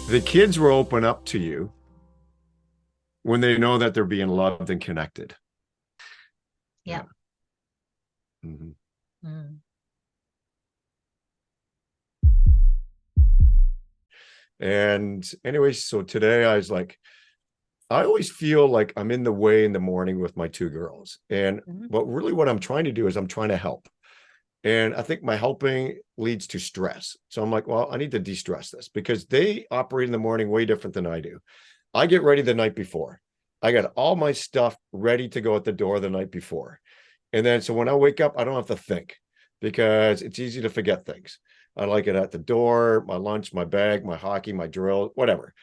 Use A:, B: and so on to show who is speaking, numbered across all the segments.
A: The kids will open up to you when they know that they're being loved and connected.
B: Yeah.
A: Yeah. Mhm.
B: Mm.
A: And anyway, so today I was like, I always feel like I'm in the way in the morning with my two girls. And
B: Mhm.
A: but really what I'm trying to do is I'm trying to help. And I think my helping leads to stress. So I'm like, well, I need to de-stress this because they operate in the morning way different than I do. I get ready the night before. I got all my stuff ready to go at the door the night before. And then so when I wake up, I don't have to think because it's easy to forget things. I like it at the door, my lunch, my bag, my hockey, my drill, whatever.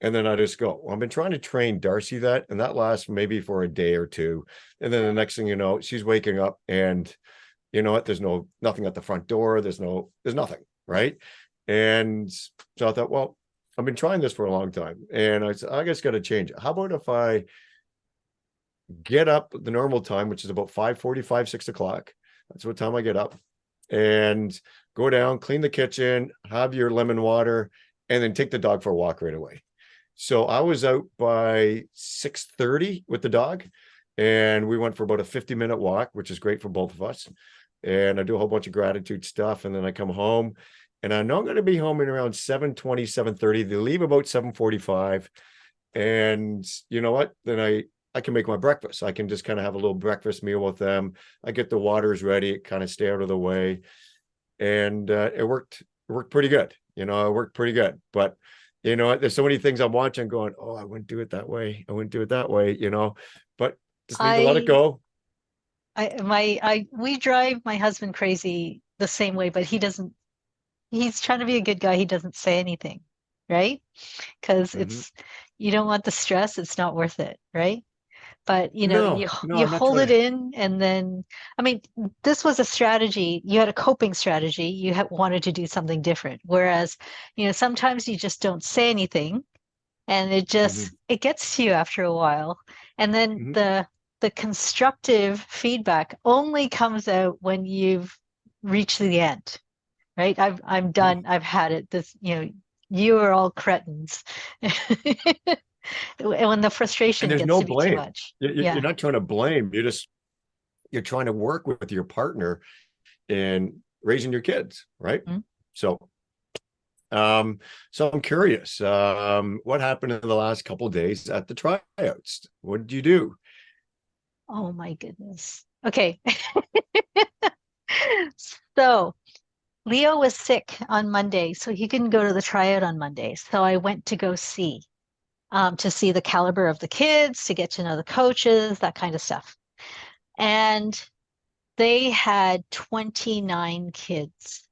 A: And then I just go. Well, I've been trying to train Darcy that, and that lasts maybe for a day or two. And then the next thing you know, she's waking up and you know what? There's nothing at the front door. There's nothing, right? And so I thought, well, I've been trying this for a long time, and I said, I guess got to change it. How about if I get up the normal time, which is about 5:45, 6 o'clock. That's what time I get up, and go down, clean the kitchen, have your lemon water, and then take the dog for a walk right away. So I was out by 6:30 with the dog, and we went for about a 50-minute walk, which is great for both of us. And I do a whole bunch of gratitude stuff, and then I come home, and I know I'm going to be home in around 7:20, 7:30. They leave about 7:45, and you know what? Then I can make my breakfast. I can just kind of have a little breakfast meal with them. I get the waters ready, kind of stay out of the way, and it worked. It worked pretty good. You know, it worked pretty good. But you know, there's so many things I'm watching, going, "Oh, I wouldn't do it that way. I wouldn't do it that way." You know, but just need to let it
B: I,
A: go.
B: we drive my husband crazy the same way, but he's trying to be a good guy. He doesn't say anything, right? Because
A: Mhm.
B: you don't want the stress. It's not worth it, right? But
A: No, no,
B: you
A: I'm not
B: hold
A: trying
B: it
A: to.
B: in, and then I mean, this was a strategy. You had a coping strategy. You wanted to do something different. Whereas, sometimes you just don't say anything, and
A: Mhm.
B: it gets to you after a while. And then
A: Mhm.
B: the constructive feedback only comes out when you've reached the end, right? I'm
A: Mhm.
B: done. I've had it. You are all cretins. When the
A: And
B: frustration
A: there's
B: gets
A: no
B: to be too
A: blame.
B: much.
A: You're
B: Yeah.
A: not trying to blame. You're trying to work with your partner in raising your kids, right?
B: Mm.
A: So, um, so I'm curious, what happened in the last couple of days at the tryouts? What did you do?
B: Oh my goodness. Okay. So Leo was sick on Monday, so he couldn't go to the tryout on Monday. So I went to see the caliber of the kids, to get to know the coaches, that kind of stuff. And they had 29 kids.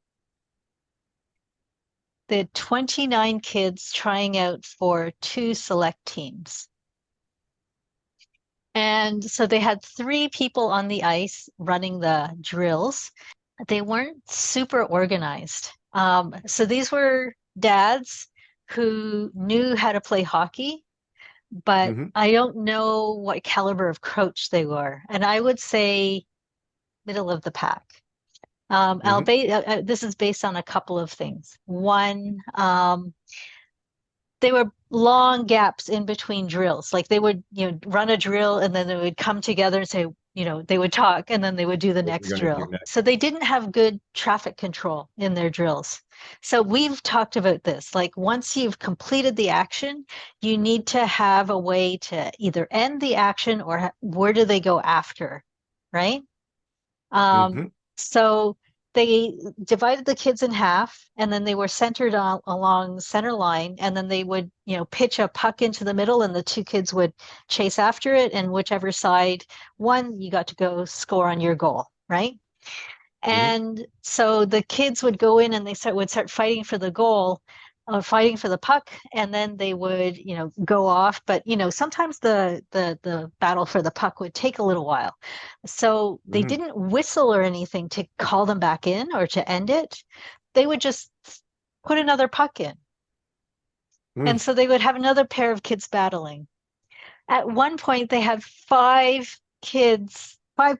B: They had 29 kids trying out for two select teams. And so they had three people on the ice running the drills. They weren't super organized. So these were dads who knew how to play hockey, but
A: Mhm.
B: I don't know what caliber of coach they were. And I would say middle of the pack.
A: Mhm.
B: This is based on a couple of things. One, they were long gaps in between drills. Like they would, run a drill and then they would come together and say, they would talk and then they would do the
A: What we're
B: next
A: going to do
B: drill.
A: next.
B: So they didn't have good traffic control in their drills. So we've talked about this. Like once you've completed the action, you need to have a way to either end the action or where do they go after, right? Um,
A: Mhm.
B: so they divided the kids in half, and then they were centered along center line, and then they would, pitch a puck into the middle, and the two kids would chase after it, and whichever side won, you got to go score on your goal, right?
A: Mhm.
B: And so the kids would go in and would start fighting for the goal, fighting for the puck, and then they would, go off. But sometimes the battle for the puck would take a little while. So they
A: Mhm.
B: didn't whistle or anything to call them back in or to end it. They would just put another puck in.
A: Mhm.
B: And so they would have another pair of kids battling. At one point, they had five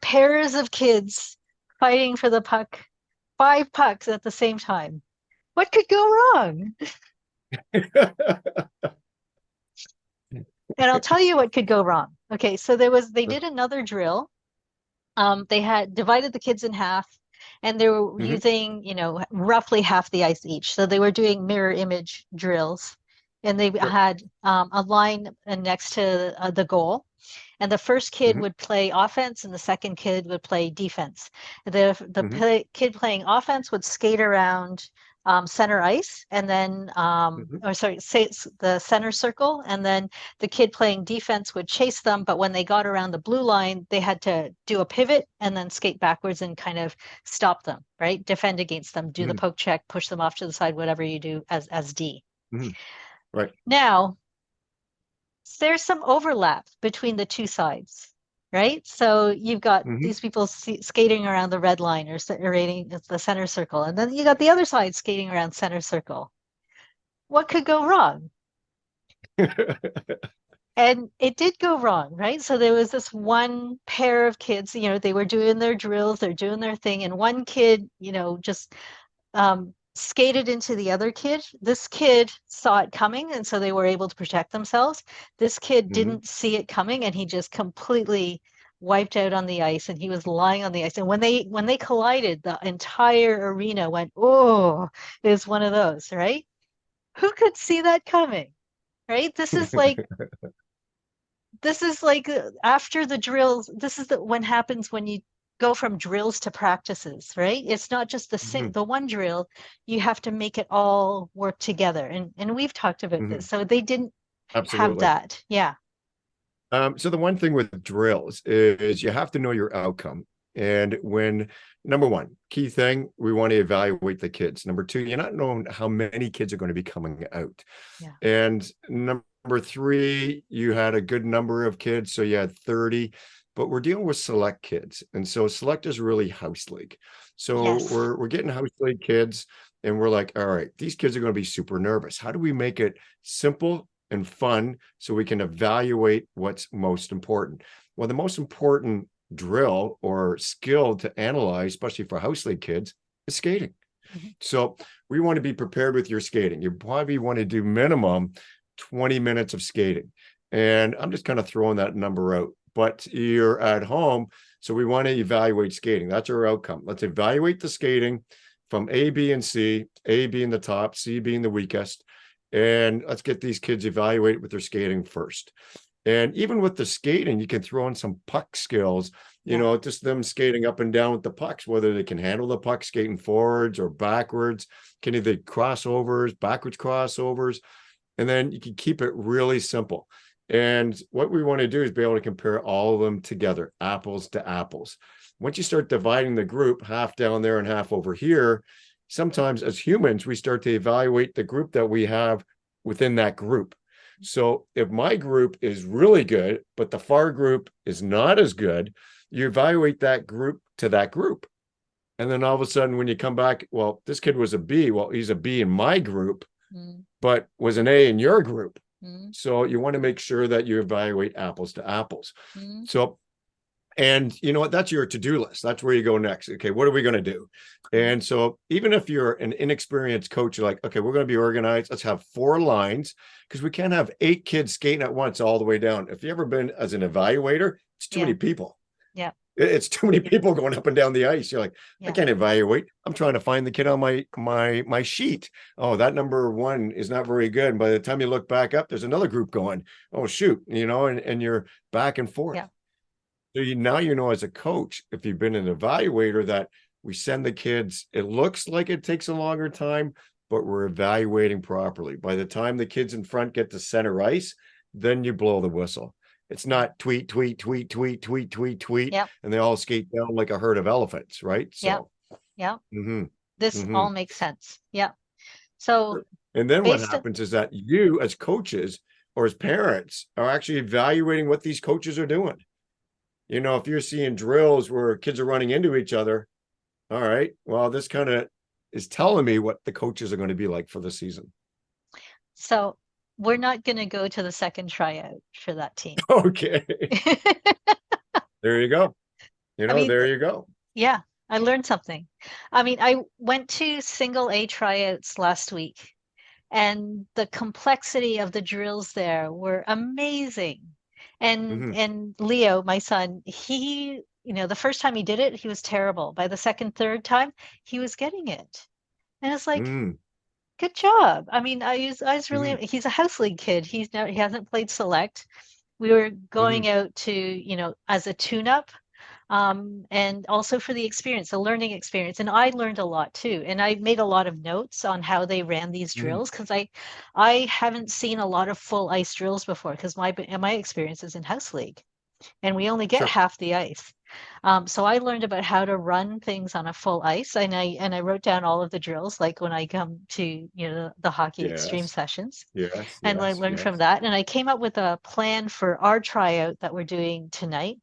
B: pairs of kids fighting for the puck, five pucks at the same time. What could go wrong? And I'll tell you what could go wrong. Okay, so they did another drill. They had divided the kids in half, and they were
A: Hmm.
B: using, roughly half the ice each. So they were doing mirror image drills, and they
A: Right.
B: had a line next to the goal. And the first kid
A: Hmm.
B: would play offense, and the second kid would play defense.
A: Hmm.
B: Kid playing offense would skate around center ice, and then,
A: Hmm.
B: or sorry, say the center circle, and then the kid playing defense would chase them. But when they got around the blue line, they had to do a pivot and then skate backwards and kind of stop them, right? Defend against them, do the
A: Hmm.
B: poke check, push them off to the side, whatever you do as D.
A: Hmm. Right.
B: Now, there's some overlap between the two sides, right? So you've got
A: Hmm.
B: these people skating around the red line or rating the center circle, and then you got the other side skating around center circle. What could go wrong? And it did go wrong, right? So there was this one pair of kids, they were doing their drills, they're doing their thing, and one kid, just skated into the other kid. This kid saw it coming, and so they were able to protect themselves. This kid
A: Hmm.
B: didn't see it coming, and he just completely wiped out on the ice, and he was lying on the ice. And when they collided, the entire arena went, "Oh!" Is one of those, right? Who could see that coming, right? This is like after the drills. This is when happens when you go from drills to practices, right? It's not just
A: Hmm.
B: the one drill. You have to make it all work together. And we've talked about
A: Hmm.
B: this. So they didn't have
A: Absolutely.
B: that. Yeah.
A: So the one thing with drills is you have to know your outcome. And when, number one, key thing, we want to evaluate the kids. Number two, you're not knowing how many kids are going to be coming out.
B: Yeah.
A: And number three, you had a good number of kids, so you had 30, but we're dealing with select kids. And so select is really house league. So
B: Yes.
A: we're getting house league kids, and we're like, all right, these kids are going to be super nervous. How do we make it simple and fun so we can evaluate what's most important? Well, the most important drill or skill to analyze, especially for house league kids, is skating.
B: Mhm.
A: So we want to be prepared with your skating. You probably want to do minimum 20 minutes of skating. And I'm just kind of throwing that number out, but you're at home. So we want to evaluate skating. That's our outcome. Let's evaluate the skating from A, B, and C, A being the top, C being the weakest. And let's get these kids evaluated with their skating first. And even with the skating, you can throw in some puck skills,
B: Yeah.
A: just them skating up and down with the pucks, whether they can handle the puck skating forwards or backwards, can they crossovers, backwards crossovers, and then you can keep it really simple. And what we want to do is be able to compare all of them together, apples to apples. Once you start dividing the group, half down there and half over here, sometimes as humans, we start to evaluate the group that we have within that group. So if my group is really good, but the far group is not as good, you evaluate that group to that group. And then all of a sudden, when you come back, well, this kid was a B. Well, he's a B in my group,
B: Mm,
A: but was an A in your group.
B: mm,
A: So you want to make sure that you evaluate apples to apples.
B: mm.
A: So, and you know what? That's your to-do list. That's where you go next. Okay, what are we going to do?
B: Yeah.
A: And so even if you're an inexperienced coach, you're like, okay, we're going to be organized. Let's have 4 lines because we can't have 8 kids skating at once all the way down. If you ever been as an evaluator, it's too
B: Yeah.
A: many people.
B: Yeah.
A: It's too many people going up and down the ice. You're like, I
B: Yeah.
A: can't evaluate. I'm trying to find the kid on my sheet. Oh, that number one is not very good. And by the time you look back up, there's another group going. Oh shoot, and you're back and forth.
B: Yeah.
A: So now as a coach, if you've been an evaluator, that we send the kids. It looks like it takes a longer time, but we're evaluating properly. By the time the kids in front get to center ice, then you blow the whistle. It's
B: Yeah.
A: not tweet, tweet, tweet, tweet, tweet, tweet, tweet,
B: Yep.
A: and they all skate down like a herd of elephants, right?
B: Yep.
A: So,
B: Yep.
A: mm-hmm,
B: This
A: mm-hmm.
B: all makes sense. Yeah. So
A: And then what
B: based on,
A: happens is that you, as coaches or as parents, are actually evaluating what these coaches are doing. If you're seeing drills where kids are running into each other, all right, well, this kind of is telling me what the coaches are going to be like for the season.
B: so we're not going to go to the second tryout for that team.
A: Okay. There you go.
B: I mean,
A: There you go.
B: yeah, I learned something. I mean, I went to single A tryouts last week, and the complexity of the drills there were amazing. And
A: Hmm.
B: and Leo, my son, he, the first time he did it, he was terrible. By the second, third time, he was getting it. And it's like,
A: Mm.
B: good job. I mean, I was
A: Hmm.
B: really, he's a house league kid. He hasn't played select. We were
A: Hmm.
B: going out to, as a tune-up, and also for the experience, the learning experience. And I learned a lot too. And I made a lot of notes on how they ran these
A: Hmm.
B: drills because I haven't seen a lot of full ice drills before because my experience is in house league and we only get
A: Sure.
B: half the ice. So I learned about how to run things on a full ice, and I wrote down all of the drills, like when I come to the hockey extreme
A: Yes.
B: sessions,
A: Yes.
B: and I
A: Yes.
B: learned from
A: Yes.
B: that. And I came up with a plan for our tryout that we're doing tonight.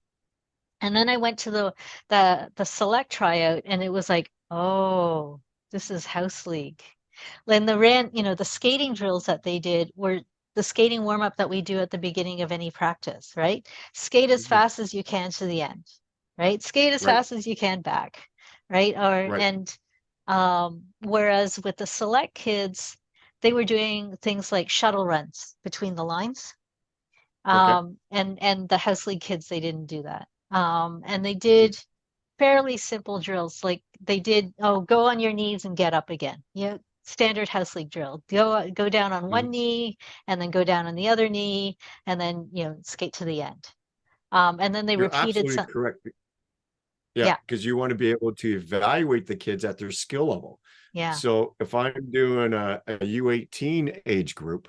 B: And then I went to the select tryout, and it was like, oh, this is house league. And the skating drills that they did were the skating warm up that we do at the beginning of any practice, right? Skate as
A: Hmm.
B: fast as you can to the end, right? Skate as
A: Right.
B: fast as you can back, right? Or
A: Right.
B: and whereas with the select kids, they were doing things like shuttle runs between the lines.
A: Okay.
B: And the house league kids, they didn't do that. And they
A: Hmm.
B: did fairly simple drills. Like they did, oh, go on your knees and get up again. Yeah, standard house league drill. Go down on
A: Hmm.
B: one knee and then go down on the other knee and then skate to the end. And then they
A: You're
B: repeated
A: absolutely
B: some.
A: correct. Yeah,
B: Yeah,
A: because you want to be able to evaluate the kids at their skill level.
B: yeah,
A: So if I'm doing a U18 age group,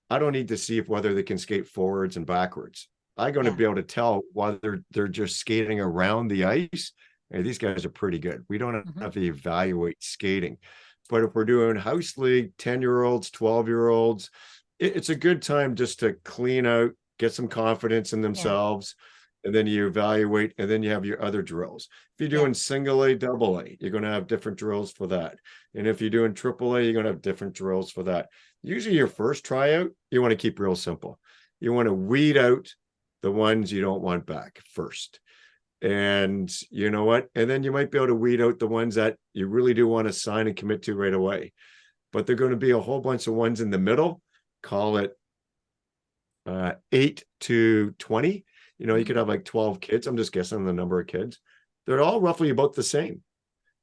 A: I don't need to see if whether they can skate forwards and backwards. I'm going to
B: yeah.
A: be able to tell whether they're just skating around the ice. Hey, these guys are pretty good. We don't
B: Hmm.
A: have to evaluate skating. But if we're doing house league, 10-year-olds, 12-year-olds, it's a good time just to clean out, get some confidence in
B: Yeah,
A: themselves, and then you evaluate, and then you have your other drills. If you're
B: yeah.
A: doing single A, double A, you're going to have different drills for that. And if you're doing triple A, you're going to have different drills for that. Usually your first tryout, you want to keep real simple. You want to weed out the ones you don't want back first. And you know what? And then you might be able to weed out the ones that you really do want to sign and commit to right away. But they're going to be a whole bunch of ones in the middle. Call it 8 to 20. You
B: Hmm.
A: could have like 12 kids. I'm just guessing the number of kids. They're all roughly about the same.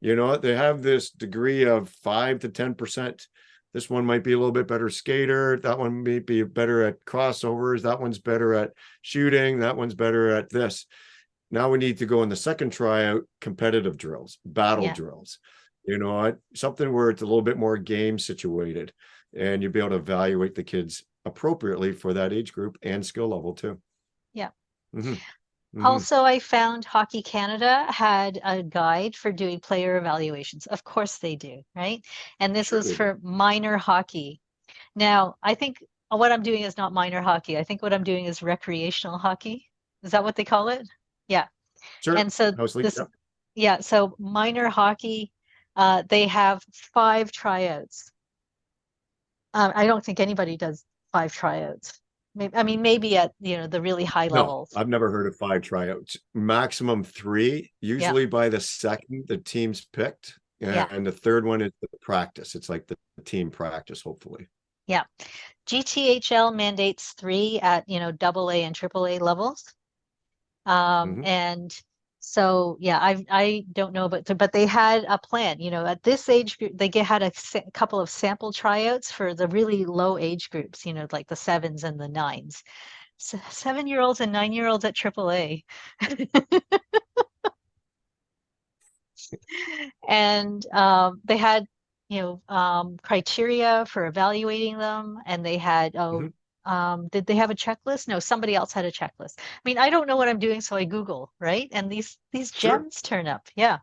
A: They have this degree of 5 to 10%. This one might be a little bit better skater. That one may be better at crossovers. That one's better at shooting. That one's better at this. Now we need to go in the second tryout, competitive drills, battle
B: Yeah,
A: drills, something where it's a little bit more game situated and you'll be able to evaluate the kids appropriately for that age group and skill level too.
B: yeah.
A: Hmm. Hmm.
B: Also, I found Hockey Canada had a guide for doing player evaluations. Of course they do, right? And this
A: Sure
B: is
A: they do.
B: for minor hockey. Now, I think what I'm doing is not minor hockey. I think what I'm doing is recreational hockey. Is that what they call it? Yeah.
A: Sure.
B: And so
A: House league.
B: this,
A: Yep.
B: yeah, so minor hockey, they have 5 tryouts. I don't think anybody does 5 tryouts. Maybe, I mean, maybe at, the really high
A: No,
B: levels.
A: I've never heard of 5 tryouts. Maximum 3.
B: Yeah,
A: Usually by the second, the team's picked,
B: yeah,
A: and the third one is the practice. It's like the team practice, hopefully.
B: yeah. GTHL mandates 3 at, double A and triple A levels.
A: Hmm.
B: And so, yeah, I don't know, but they had a plan, at this age group, had a couple of sample tryouts for the really low age groups, like the sevens and the nines. 7-year-olds and 9-year-olds at AAA. And they had, criteria for evaluating them, and they had,
A: Hmm.
B: did they have a checklist? No, somebody else had a checklist. I mean, I don't know what I'm doing, so I Google, right? And these
A: Sure.
B: gems turn up. Yeah,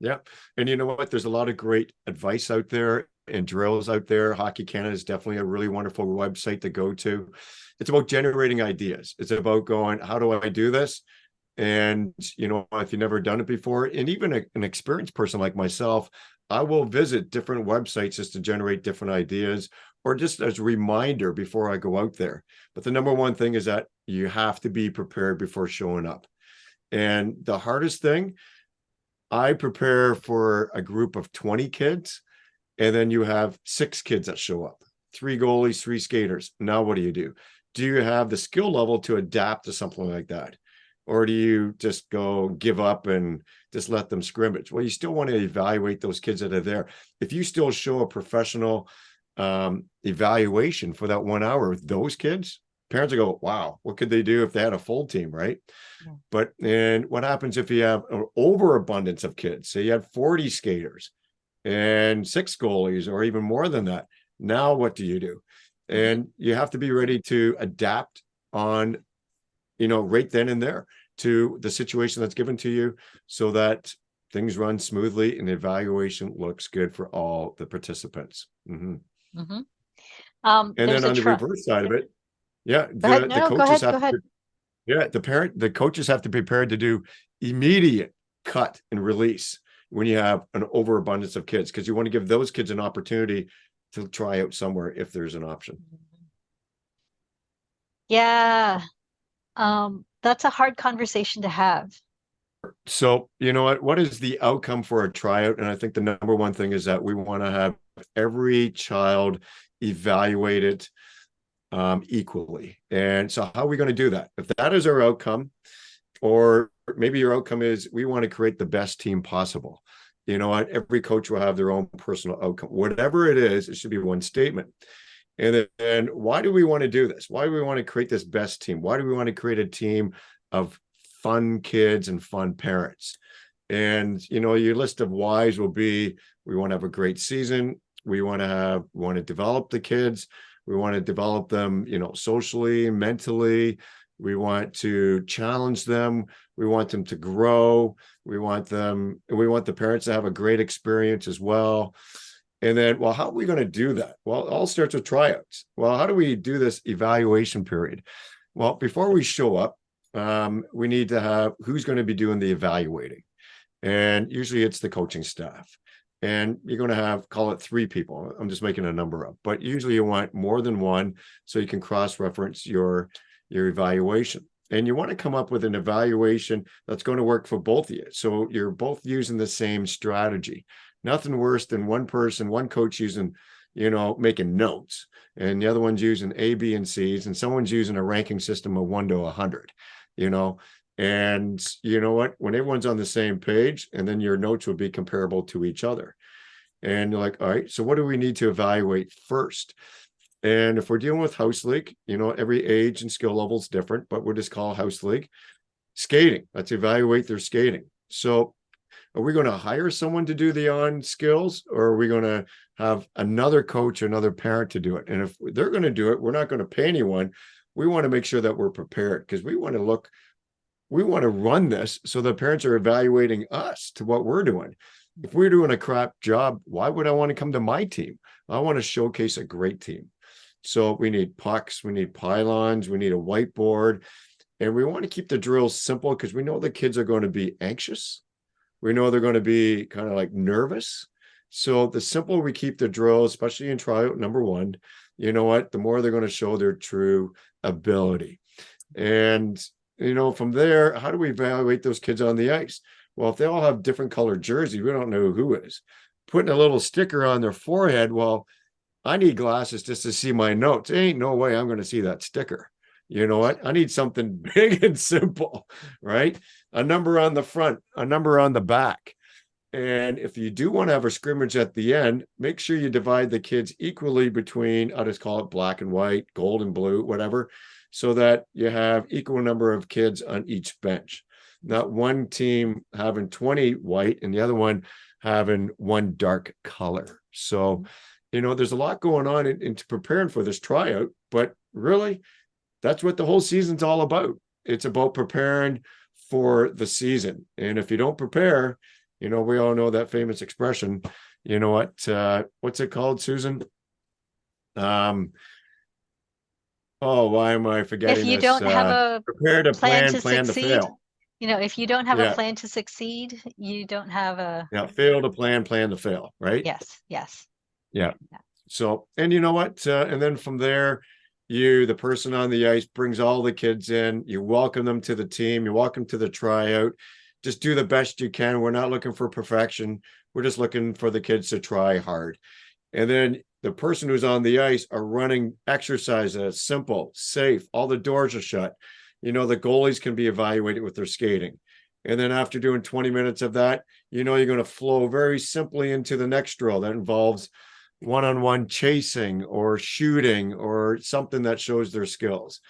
A: Yeah. And you know what? There's a lot of great advice out there and drills out there. Hockey Canada is definitely a really wonderful website to go to. It's about generating ideas. It's about going, how do I do this? And, if you've never done it before, and even an experienced person like myself, I will visit different websites just to generate different ideas or just as a reminder before I go out there. But the number one thing is that you have to be prepared before showing up. And the hardest thing, I prepare for a group of 20 kids. And then you have 6 kids that show up, 3 goalies, 3 skaters. Now what do you do? Do you have the skill level to adapt to something like that? Or do you just go give up and just let them scrimmage? Well, you still want to evaluate those kids that are there. If you still show a professional evaluation for that 1 hour with those kids, parents will go, wow, what could they do if they had a full team, right?
B: Yeah.
A: But and what happens if you have an overabundance of kids? Say you have 40 skaters and 6 goalies, or even more than that. Now what do you do? And you have to be ready to adapt on, right then and there to the situation that's given to you, so that things run smoothly and the evaluation looks good for all the participants.
B: Mm-hmm.
A: And then
B: There's a
A: on the reverse side of it, yeah,
B: Go ahead.
A: the
B: No, go
A: coaches
B: ahead. Go
A: have
B: ahead.
A: to, yeah, the coaches have to be prepared to do immediate cut and release when you have an overabundance of kids, because you want to give those kids an opportunity to try out somewhere if there's an option.
B: Yeah. That's a hard conversation to have.
A: So, what is the outcome for a tryout? And I think the number one thing is that we want to have every child evaluated equally. And so how are we going to do that? If that is our outcome, or maybe your outcome is we want to create the best team possible. Every coach will have their own personal outcome. Whatever it is, it should be one statement. And then why do we want to do this? Why do we want to create this best team? Why do we want to create a team of fun kids and fun parents? And, your list of whys will be, we want to have a great season. We want to develop the kids. We want to develop them, socially, mentally. We want to challenge them. We want them to grow. We want the parents to have a great experience as well. And then, well, how are we going to do that? Well, it all starts with tryouts. Well, how do we do this evaluation period? Well, before we show up, we need to have who's going to be doing the evaluating. And usually it's the coaching staff. And you're going to have, call it 3 people. I'm just making a number up, but usually you want more than one so you can cross-reference your evaluation. And you want to come up with an evaluation that's going to work for both of you. So you're both using the same strategy. Nothing worse than one coach using, making notes, and the other one's using A, B, and C's, and someone's using a ranking system of 1 to 100, and you know what, when everyone's on the same page, and then your notes would be comparable to each other. And you're like, all right, so what do we need to evaluate first? And if we're dealing with house league, every age and skill level is different, but we'll just call house league skating. Let's evaluate their skating. So are we going to hire someone to do the on skills, or are we going to have another coach or another parent to do it? And if they're going to do it, we're not going to pay anyone. We want to make sure that we're prepared, because we want to run this so the parents are evaluating us to what we're doing. If we're doing a crap job, why would I want to come to my team? I want to showcase a great team. So we need pucks, we need pylons, we need a whiteboard, and we want to keep the drills simple, because we know the kids are going to be anxious. We know they're going to be kind of like nervous. So the simpler we keep the drill, especially in tryout number 1, you know what, the more they're going to show their true ability. And, from there, how do we evaluate those kids on the ice? Well, if they all have different colored jerseys, we don't know who is. Putting a little sticker on their forehead, well, I need glasses just to see my notes. There ain't no way I'm going to see that sticker. You know what? I need something big and simple, right? A number on the front, a number on the back. And if you do want to have a scrimmage at the end, make sure you divide the kids equally between, I'll just call it black and white, gold and blue, whatever, so that you have equal number of kids on each bench. Not one team having 20 white and the other one having one dark color. So, there's a lot going on into preparing for this tryout, but really, that's what the whole season's all about. It's about preparing for the season. And if you don't prepare, we all know that famous expression, what's it called, Susan? Why am I forgetting
B: If you
A: this?
B: don't have a
A: Prepare to
B: plan
A: plan,
B: to
A: plan to
B: succeed,
A: fail.
B: if you don't have a
A: Yeah.
B: plan to succeed, you don't have a,
A: Yeah. Fail to plan, plan to fail. Right.
B: yes.
A: Yeah. So, and you know what? And then from there, the person on the ice brings all the kids in, you welcome them to the team, you welcome to the tryout, just do the best you can. We're not looking for perfection. We're just looking for the kids to try hard. And then the person who's on the ice are running exercise that's simple, safe, all the doors are shut. The goalies can be evaluated with their skating. And then after doing 20 minutes of that, you're going to flow very simply into the next drill that involves one-on-one chasing or shooting or something that shows their skills.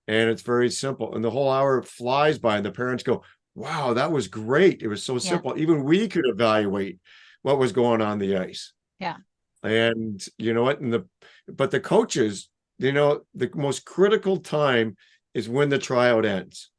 A: And it's very simple. And the whole hour flies by, and the parents go, wow, that was great. It was so
B: Yeah.
A: simple. Even we could evaluate what was going on the ice.
B: Yeah.
A: And you know what? But the coaches, the most critical time is when the tryout ends.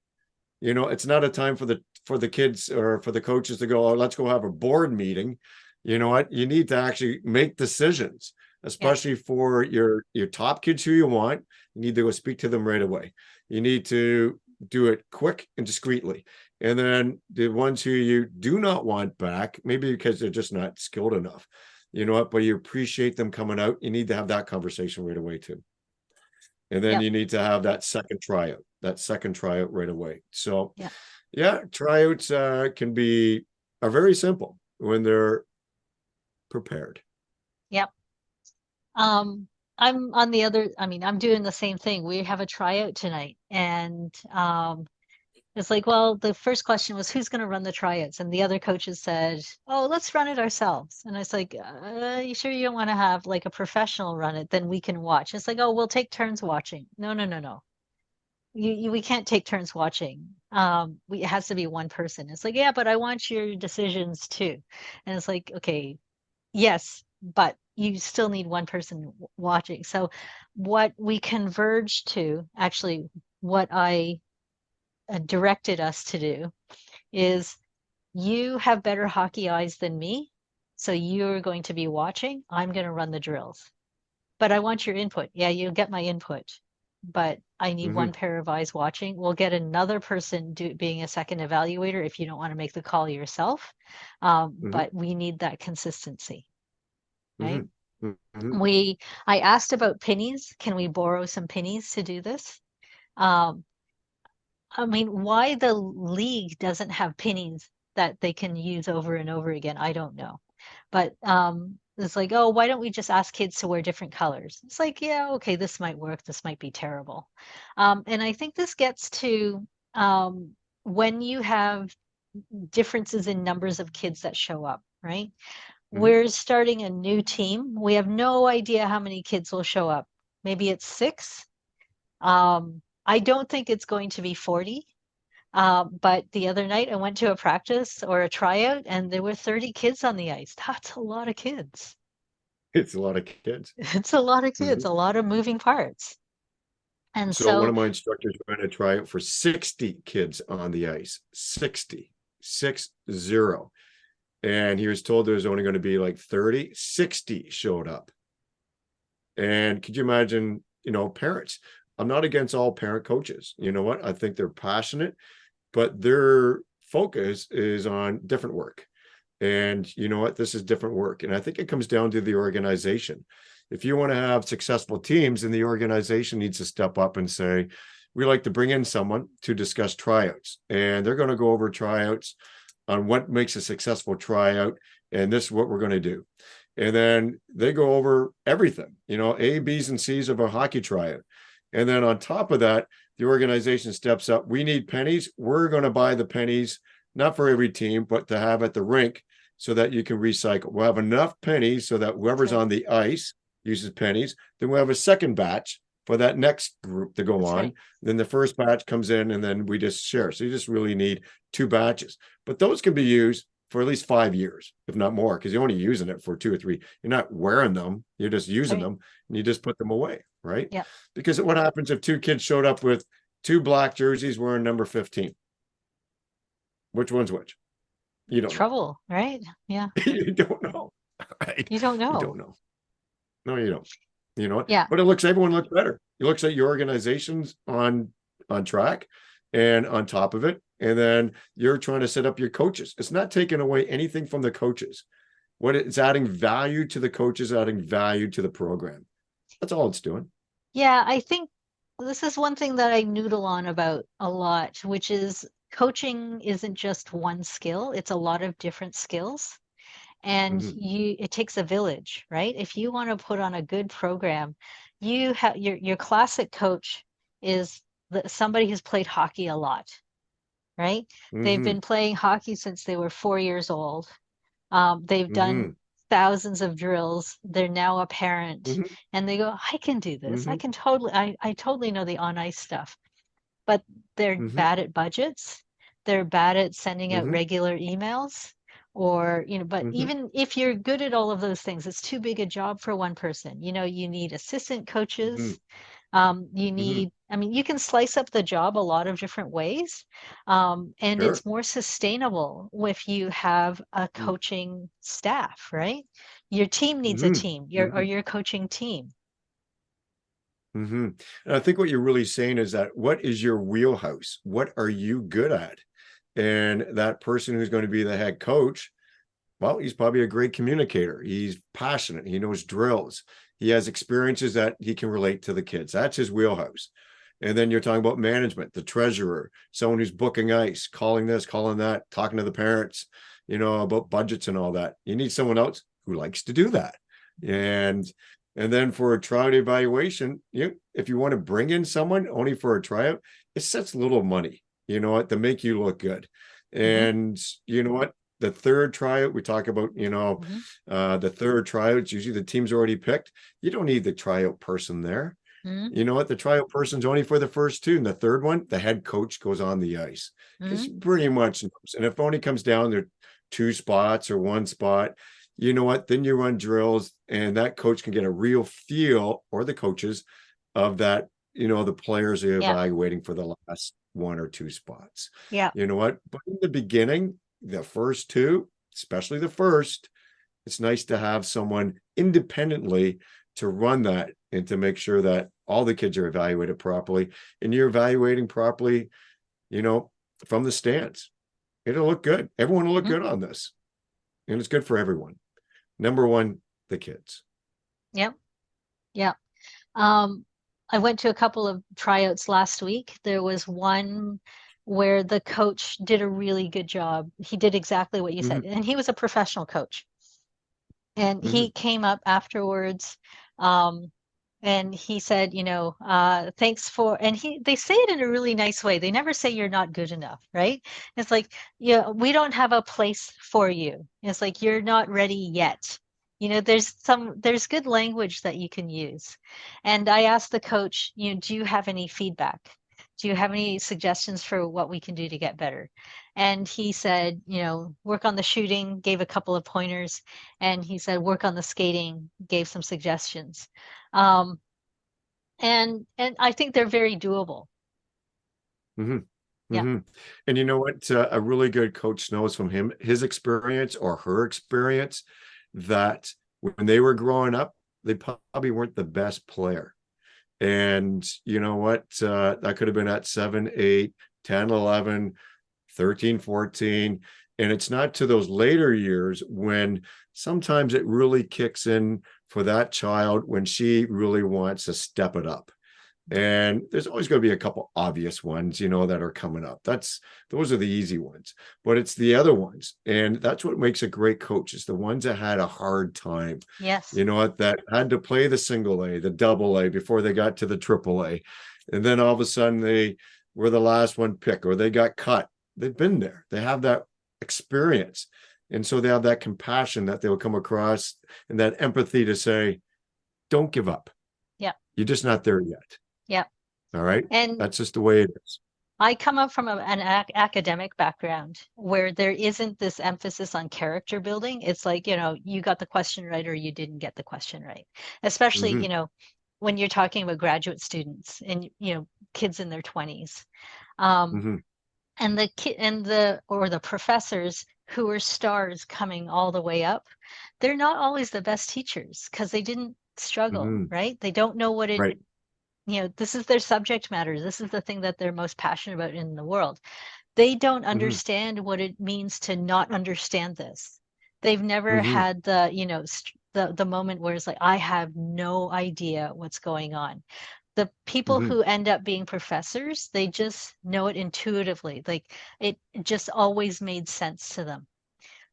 A: It's not a time for the kids or for the coaches to go, oh, let's go have a board meeting. You know what? You need to actually make decisions, especially for your top kids who you want. You need to go speak to them right away. You need to do it quick and discreetly. And then the ones who you do not want back, maybe because they're just not skilled enough, but you appreciate them coming out, you need to have that conversation right away too. And then you need to have that second tryout right away. So tryouts are very simple when they're prepared.
B: Yep. I'm on the other, I'm doing the same thing. We have a tryout tonight, and it's like, well, the first question was, who's going to run the tryouts? And the other coaches said, oh, let's run it ourselves. And I was like, you sure you don't want to have like a professional run it? Then we can watch. It's like, oh, we'll take turns watching. No, no, no, no. We can't take turns watching. It has to be one person. It's like, yeah, but I want your decisions too. And it's like, okay, yes, but you still need one person watching. So what we converged to, actually, what I directed us to do is, you have better hockey eyes than me, so you're going to be watching. I'm going to run the drills, but I want your input. Yeah, you'll get my input, but I need one pair of eyes watching. We'll get another person being a second evaluator if you don't want to make the call yourself. But we need that consistency, right? I asked about pennies. Can we borrow some pennies to do this? Why the league doesn't have pennies that they can use over and over again, I don't know. But it's like, oh, why don't we just ask kids to wear different colors? It's like, yeah, okay, this might work, this might be terrible. And I think this gets to when you have differences in numbers of kids that show up, right? We're starting a new team. We have no idea how many kids will show up. Maybe it's 6. I don't think it's going to be 40. But the other night I went to a practice or a tryout, and there were 30 kids on the ice. That's a lot of kids.
A: It's a lot of kids.
B: It's a lot of kids, a lot of moving parts. And
A: so one of my instructors ran a tryout for 60 kids on the ice. 60. And he was told there was only going to be like 30. 60 showed up. And could you imagine, parents? I'm not against all parent coaches. You know what? I think they're passionate, but their focus is on different work. And you know what? This is different work. And I think it comes down to the organization. If you want to have successful teams, then the organization needs to step up and say, we like to bring in someone to discuss tryouts. And they're going to go over tryouts on what makes a successful tryout. And this is what we're going to do. And then they go over everything, A, B's, and C's of a hockey tryout. And then on top of that, the organization steps up. We need pennies. We're going to buy the pennies, not for every team, but to have at the rink so that you can recycle. We'll have enough pennies so that whoever's on the ice uses pennies. Then we'll have a second batch for that next group to go on. Right. Then the first batch comes in, and then we just share. So you just really need 2 batches. But those can be used for at least 5 years, if not more, because you're only using it for 2 or 3. You're not wearing them. You're just using them, and you just put them away, right?
B: Yeah.
A: Because what happens if 2 kids showed up with 2 black jerseys wearing number 15? Which one's which? You don't
B: trouble, know. Right? Yeah.
A: You don't know. Right?
B: You don't know.
A: You don't know. No, you don't. You know what?
B: Yeah.
A: But everyone looks better. It looks like your organization's on track and on top of it. And then you're trying to set up your coaches. It's not taking away anything from the coaches. What it's adding value to the coaches, adding value to the program. That's all it's doing.
B: Yeah, I think this is one thing that I noodle on about a lot, which is coaching isn't just one skill. It's a lot of different skills. And
A: Mhm.
B: it takes a village, right? If you want to put on a good program, you have your classic coach is somebody who's played hockey a lot, right? They've been
A: Mhm.
B: playing hockey since they were 4 years old. They've done
A: Mhm.
B: thousands of drills. They're now a parent,
A: Mhm.
B: and they go, I can do this. I
A: Mhm.
B: can totally, I totally know the on ice stuff, but they're
A: Mhm.
B: bad at budgets. They're bad at sending out
A: Mhm.
B: regular emails, or, but
A: Mhm.
B: even if you're good at all of those things, it's too big a job for one person. You need assistant
A: Mhm.
B: coaches. You
A: Mhm.
B: need, I mean, you can slice up the job a lot of different ways. And
A: Sure.
B: it's more sustainable if you have a
A: Mm.
B: coaching staff, right? Your team needs a
A: Mhm.
B: team,
A: Mhm.
B: your coaching team.
A: Mhm. And I think what you're really saying is that what is your wheelhouse? What are you good at? And that person who's going to be the head coach, well, he's probably a great communicator. He's passionate. He knows drills. He has experiences that he can relate to the kids. That's his wheelhouse. And then you're talking about management, the treasurer, someone who's booking ice, calling this, calling that, talking to the parents, about budgets and all that. You need someone else who likes to do that. And and then for a tryout evaluation, if you want to bring in someone only for a tryout, it sets little money, to make you look good.
B: Hmm.
A: And you know what? The third tryout, we talk about,
B: Hmm.
A: the third tryout, it's usually the team's already picked. You don't need the tryout person there.
B: Hmm.
A: You know what? The tryout person's only for the first two. And the third one, the head coach goes on the ice because
B: Hmm.
A: pretty much knows. And if it only comes down to two spots or one spot, you know what? Then you run drills and that coach can get a real feel, or the coaches, of that, the players are
B: Yeah.
A: evaluating for the last one or two spots.
B: Yeah.
A: You know what? But in the beginning, the first two, especially the first, it's nice to have someone independently to run that and to make sure that all the kids are evaluated properly, and you're evaluating properly, you know, from the stands. It'll look good. Everyone will look
B: Hmm.
A: good on this, and it's good for everyone. Number one, the kids.
B: Yep. Yeah. Um, I went to a couple of tryouts last week. There was one where the coach did a really good job. He did exactly what you
A: Mm-hmm.
B: said, and he was a professional coach. And
A: Mm-hmm.
B: he came up afterwards, um, and he said, thanks for, and they say it in a really nice way. They never say you're not good enough, right? It's like, yeah, we don't have a place for you. It's like you're not ready yet. There's good language that you can use. And I asked the coach, do you have any feedback? Do you have any suggestions for what we can do to get better? And he said, work on the shooting, gave a couple of pointers, and he said, work on the skating, gave some suggestions. Um, and I think they're very doable.
A: Mm-hmm.
B: Yeah.
A: Mm-hmm. And you know what? A really good coach knows from his experience or her experience that when they were growing up, they probably weren't the best player. And you know what? That could have been at 7, 8, 10, 11, 13, 14. And it's not to those later years when sometimes it really kicks in for that child when she really wants to step it up. And there's always going to be a couple obvious ones, that are coming up. Those are the easy ones, but it's the other ones. And that's what makes a great coach, is the ones that had a hard time,
B: Yes.
A: that had to play the single A, the double A before they got to the triple A. And then all of a sudden they were the last one pick, or they got cut. They've been there. They have that experience. And so they have that compassion that they'll come across, and that empathy to say, don't give up.
B: Yeah.
A: You're just not there yet.
B: Yeah.
A: All right.
B: And
A: That's just the way it is.
B: I come up from an academic background where there isn't this emphasis on character building. It's like, you got the question right or you didn't get the question right. Especially,
A: Mm-hmm.
B: when you're talking about graduate students and, kids in their 20s. Um,
A: Mm-hmm.
B: and the kid and the professors who are stars coming all the way up, they're not always the best teachers because they didn't struggle,
A: Mm-hmm.
B: right? They don't know what it,
A: Right.
B: this is their subject matter. This is the thing that they're most passionate about in the world. They don't
A: Mm-hmm.
B: understand what it means to not understand this. They've never
A: Mm-hmm.
B: had the moment where it's like, I have no idea what's going on. The people
A: Mm-hmm.
B: who end up being professors, they just know it intuitively. Like it just always made sense to them.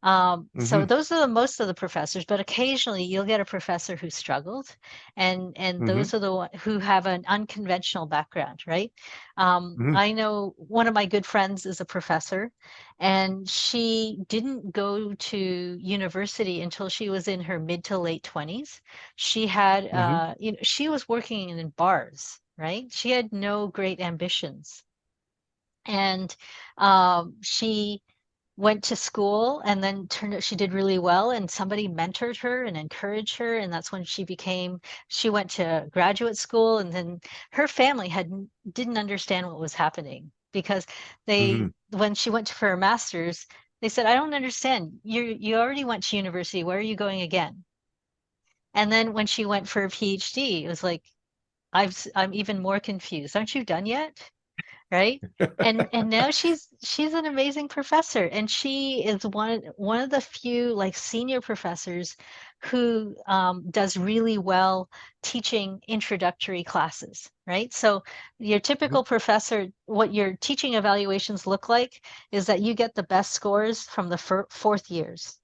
B: So
A: Hmm.
B: those are most of the professors, but occasionally you'll get a professor who struggled, and
A: Hmm.
B: those are the one who have an unconventional background, right?
A: Hmm.
B: I know one of my good friends is a professor, and she didn't go to university until she was in her mid to late 20s. She had,
A: Hmm.
B: she was working in bars, right? She had no great ambitions, and she went to school and then turned out she did really well, and somebody mentored her and encouraged her, and that's when she went to graduate school, and then her family didn't understand what was happening because they
A: Hmm.
B: when she went for her master's, they said, I don't understand, you already went to university, where are you going again? And then when she went for her PhD, it was like, I'm even more confused, aren't you done yet? Right? And now she's an amazing professor, and she is one of the few like senior professors who does really well teaching introductory classes, right? So your typical professor, what your teaching evaluations look like is that you get the best scores from the fourth years,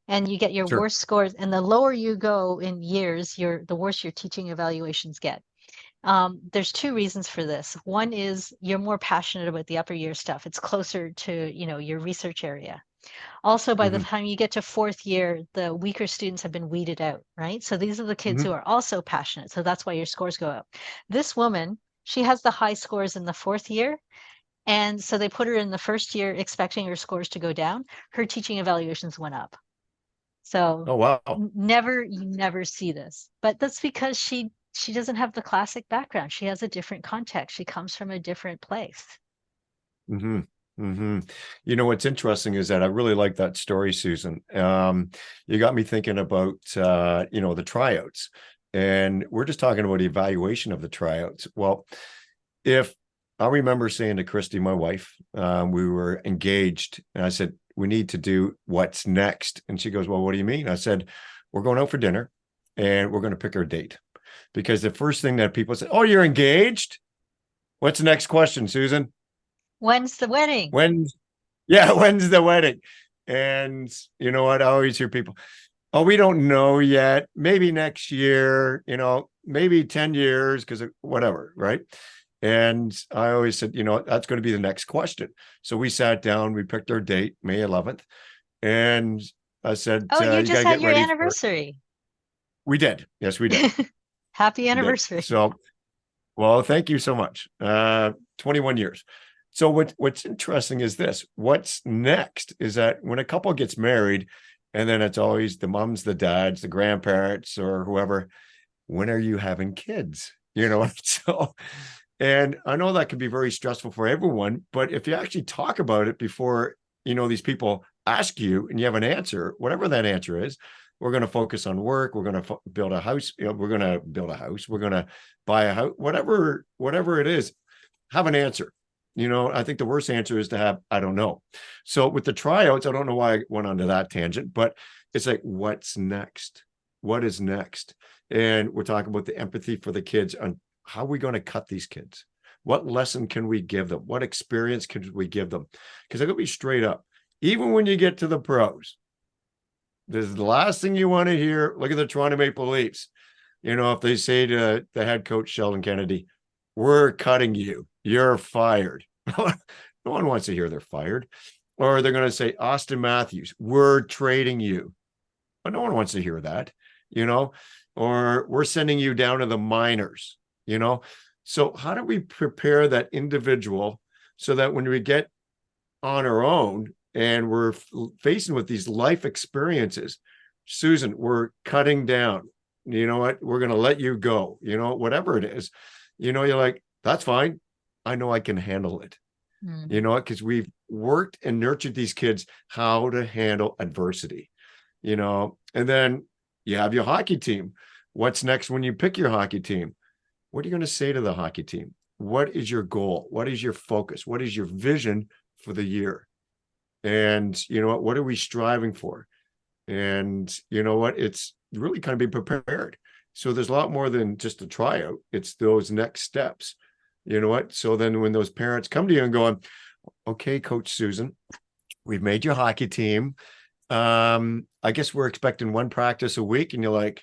B: and you get your
A: Sure.
B: worst scores, and the lower you go in years, the worse your teaching evaluations get. There's two reasons for this. One is you're more passionate about the upper year stuff. It's closer to, your research area. Also, by the
A: Hmm.
B: time you get to fourth year, the weaker students have been weeded out, right? So these are the kids
A: Hmm.
B: who are also passionate. So that's why your scores go up. This woman, she has the high scores in the fourth year. And so they put her in the first year expecting her scores to go down. Her teaching evaluations went up. So
A: Oh, wow.
B: you never see this. But that's because she doesn't have the classic background. She has a different context. She comes from a different place.
A: Hmm. Hmm. What's interesting is that I really like that story, Susan. You got me thinking about the tryouts, and we're just talking about evaluation of the tryouts. Well, if I remember saying to Christy, my wife, we were engaged, and I said, we need to do what's next. And she goes, well, what do you mean? I said, we're going out for dinner and we're going to pick our date. Because the first thing that people say, oh, you're engaged? What's the next question, Susan?
B: When's the wedding?
A: When's Yeah, when's the wedding? And you know what? I always hear people, oh, we don't know yet. Maybe next year, maybe 10 years, because whatever, right? And I always said, that's going to be the next question. So we sat down, we picked our date, May 11th. And I said,
B: Oh, you
A: you got
B: just
A: to
B: had
A: get
B: your
A: ready for it.
B: anniversary.
A: We did. Yes, we did.
B: Happy
A: We did.
B: anniversary.
A: So, well, thank you so much. 21 years. So what's interesting is this. What's next is that when a couple gets married, and then it's always the moms, the dads, the grandparents, or whoever, when are you having kids? So, and I know that can be very stressful for everyone, but if you actually talk about it before, these people ask you and you have an answer, whatever that answer is, we're going to focus on work. We're going to build a house. We're going to build a house. We're going to buy a house, whatever it is, have an answer. I think the worst answer is to have, I don't know. So with the tryouts, I don't know why I went onto that tangent, but it's like, what's next? What is next? And we're talking about the empathy for the kids on how are we going to cut these kids? What lesson can we give them? What experience can we give them? Because I gotta be straight up. Even when you get to the pros, this is the last thing you want to hear. Look at the Toronto Maple Leafs. If they say to the head coach, Sheldon Kennedy, we're cutting you, you're fired. No one wants to hear they're fired. Or they're going to say, Austin Matthews, we're trading you. But no one wants to hear that, you know, or we're sending you down to the minors, you know. So, how do we prepare that individual so that when we get on our own and we're facing with these life experiences, Susan, we're cutting down. You know what? We're going to let you go, whatever it is. You're like, that's fine. I know I can handle it,
B: Mm.
A: because we've worked and nurtured these kids how to handle adversity, and then you have your hockey team. What's next when you pick your hockey team? What are you going to say to the hockey team? What is your goal? What is your focus? What is your vision for the year? And what are we striving for? And you know what? It's really kind of be prepared. So there's a lot more than just a tryout. It's those next steps. You know what? So then when those parents come to you and go, okay, Coach Susan, we've made your hockey team. I guess we're expecting one practice a week, and you're like,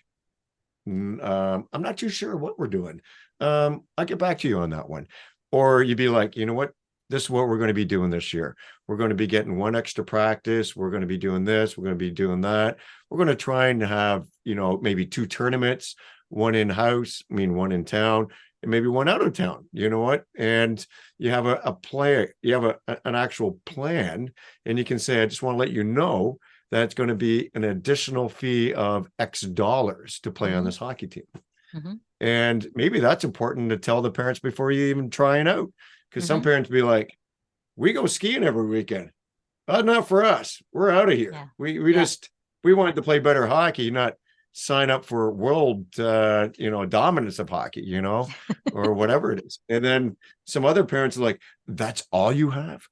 A: I'm not too sure what we're doing. I'll get back to you on that one. Or you'd be like, you know what? This is what we're going to be doing this year. We're going to be getting one extra practice. We're going to be doing this. We're going to be doing that. We're going to try and have, maybe two tournaments, one in house, one in town, and maybe one out of town. You know what? And you have a plan, you have an actual plan, and you can say, I just want to let you know that's going to be an additional fee of X dollars to play on
B: Mm-hmm.
A: this hockey team.
B: Mm-hmm.
A: And maybe that's important to tell the parents before you even try it out. Because some
B: Mm-hmm.
A: parents be like, we go skiing every weekend. Not for us. We're out of here.
B: Yeah.
A: We
B: Yeah.
A: just we wanted to play better hockey, not sign up for world dominance of hockey, or whatever it is. And then some other parents are like, that's all you have?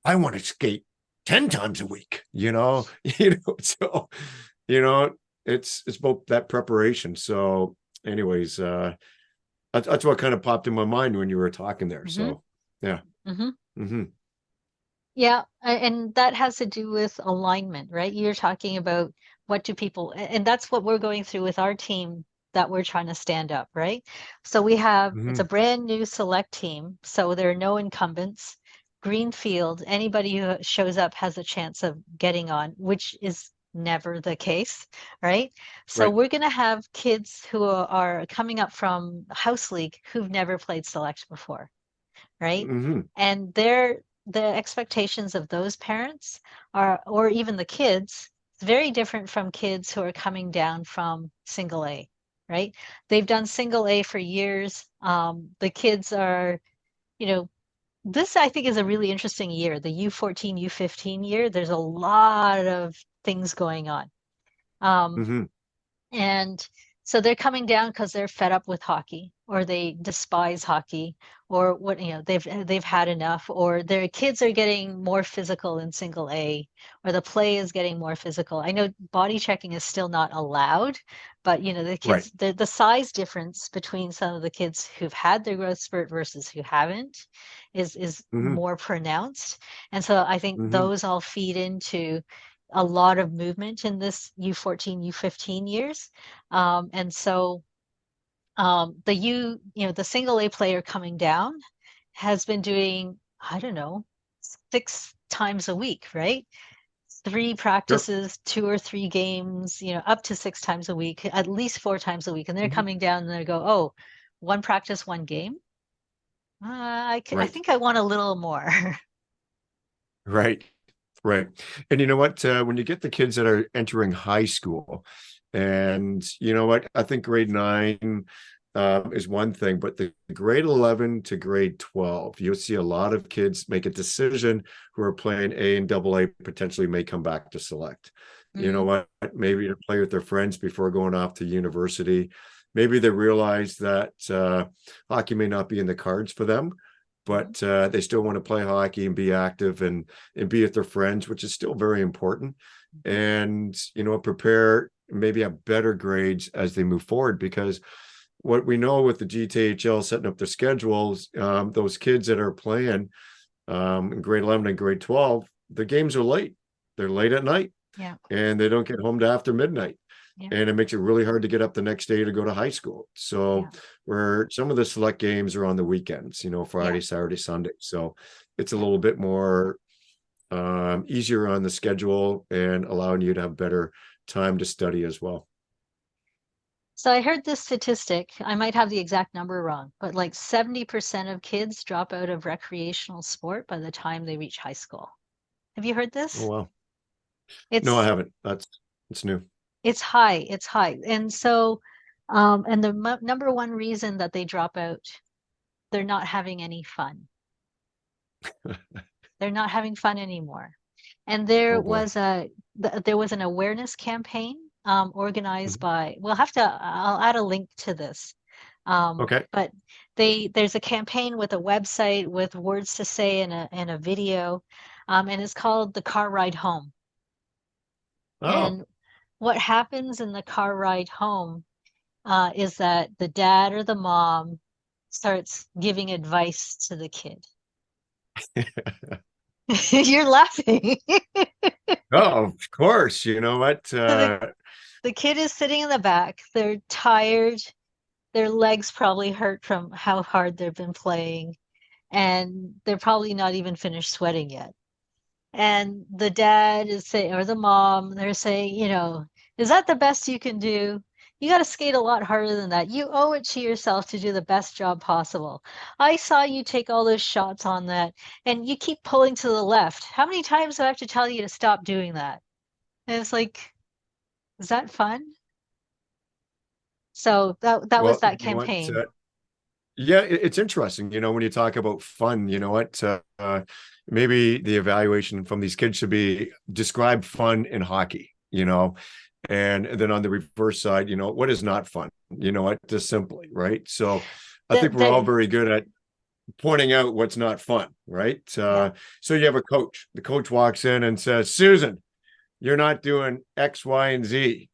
A: I want to skate 10 times a week, so you know, it's both that preparation. So anyways, that's what kind of popped in my mind when you were talking there.
B: Mm-hmm.
A: So yeah.
B: Mm-hmm.
A: Mm-hmm.
B: Yeah, and that has to do with alignment, right? You're talking about what do people, and that's what we're going through with our team that we're trying to stand up, right? So it's
A: Mm-hmm.
B: a brand new select team, so there are no incumbents. Greenfield, anybody who shows up has a chance of getting on, which is never the case, right? So
A: Right.
B: we're going to have kids who are coming up from house league who've never played select before, right?
A: Mm-hmm.
B: And the expectations of those parents are, or even the kids, it's very different from kids who are coming down from single A, right? They've done single A for years. The kids are, you know, this I think is a really interesting year, the U14, U15 year. There's a lot of things going on. Um,
A: Mm-hmm.
B: and so they're coming down because they're fed up with hockey or they despise hockey or what, they've had enough or their kids are getting more physical in single A or the play is getting more physical. I know body checking is still not allowed, but the
A: Right.
B: kids, the size difference between some of the kids who've had their growth spurt versus who haven't is
A: Mm-hmm.
B: more pronounced. And so I think
A: Mm-hmm.
B: those all feed into a lot of movement in this U14, U15 years. And so the single A player coming down has been doing, I don't know, 6 times a week, right? Three
A: Yep.
B: practices, 2 or 3 games, up to 6 times a week, at least 4 times a week. And they're
A: Mm-hmm.
B: coming down and they go, oh, one practice, one game. I
A: Right.
B: think I want a little more.
A: Right. Right. And you know what? When you get the kids that are entering high school, and you know what? I think grade nine is one thing, but the grade 11 to grade 12, you'll see a lot of kids make a decision who are playing A and double A, potentially may come back to select. You know
B: Mm,
A: what? Maybe to play with their friends before going off to university. Maybe they realize that hockey may not be in the cards for them,
B: mhm,
A: but they still want to play hockey and be active and be with their friends, which is still very important.
B: mhm,
A: And prepare, maybe have better grades as they move forward. Because what we know with the GTHL setting up their schedules, those kids that are playing in grade 11 and grade 12, the games are late. They're late at night
B: yeah,
A: and they don't get home to after midnight.
B: yeah,
A: And it makes it really hard to get up the next day to go to high school. So
B: yeah,
A: where some of the select games are on the weekends,
B: yeah,
A: Friday, Saturday, Sunday. So it's a
B: yeah.
A: little bit more easier on the schedule and allowing you to have better time to study as well.
B: So I heard this statistic, I might have the exact number wrong, but like 70% of kids drop out of recreational sport by the time they reach high school. Have you heard
A: Oh
B: this?
A: wow. No, I
B: It's
A: haven't. It's new.
B: it's high, it's high. And so and the number one reason that they drop out, they're not having any fun. They're not having fun anymore. And
A: Oh boy.
B: there was an awareness campaign organized
A: Mhm.
B: by, I'll add a link to this.
A: Okay.
B: But there's a campaign with a website with words to say and a video, and it's called The Car Ride Home.
A: Oh.
B: And what happens in the car ride home is that the dad or the mom starts giving advice to the kid. You're laughing.
A: Oh, of course. You know what?
B: So the kid is sitting in the back. They're tired. Their legs probably hurt from how hard they've been playing, and they're probably not even finished sweating yet. And the dad is saying, or the mom, they're saying, is that the best you can do? You got to skate a lot harder than that. You owe it to yourself to do the best job possible. I saw you take all those shots on that, and you keep pulling to the left. How many times do I have to tell you to stop doing that? And it's like, is that fun? So that was
A: Well,
B: that
A: you know what?
B: campaign.
A: Yeah, it's interesting. When you talk about fun, you know what? Maybe the evaluation from these kids should be describe fun in hockey, and then on the reverse side, what is not fun? You know what? Just simply, right? So I think
B: That
A: we're all
B: that
A: very good at pointing out what's not fun, right?
B: yeah.
A: So you have a coach. The coach walks in and says, Susan, you're not doing X, Y, and Z,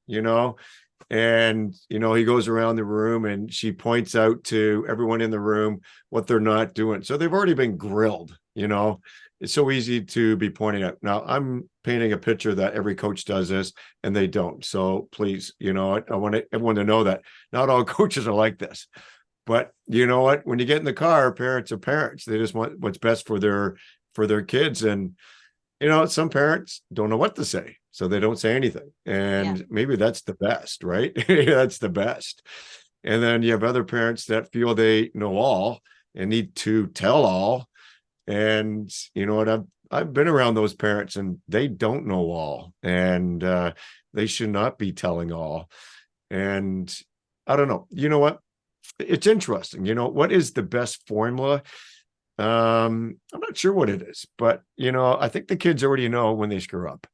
A: and he goes around the room and she points out to everyone in the room what they're not doing. So they've already been grilled. It's so easy to be pointing out. Now I'm painting a picture that every coach does this and they don't. So please, I want everyone to know that not all coaches are like this. But you know what? When you get in the car, parents are parents. They just want what's best for their kids. And some parents don't know what to say, so they don't say anything.
B: Yeah.
A: And maybe that's the best, right? That's the best. And then you have other parents that feel they know all and need to tell all. And you know what? I've been around those parents and they don't know all. And they should not be telling all. And I don't know. You know what? It's interesting. What is the best formula? I'm not sure what it is, but I think the kids already know when they screw up.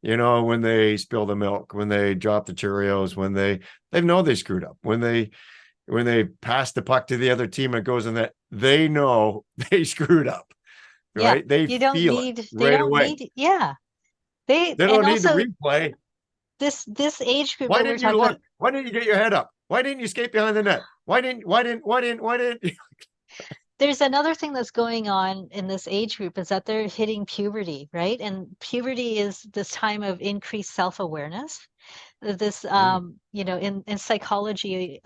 A: When they spill the milk, when they drop the Cheerios, when they know they screwed up, when they pass the puck to the other team and it goes in that, they know they screwed up,
B: Yeah.
A: right? They
B: You don't
A: feel it
B: need they
A: right
B: don't
A: away.
B: need yeah. They
A: They
B: and
A: don't need the
B: also
A: replay.
B: this age group
A: Why
B: that we're
A: didn't you
B: talking about,
A: look? Why didn't you get your head up? Why didn't you skate behind the net? Why didn't?
B: there's another thing that's going on in this age group is that they're hitting puberty, right? And puberty is this time of increased self-awareness. This in psychology,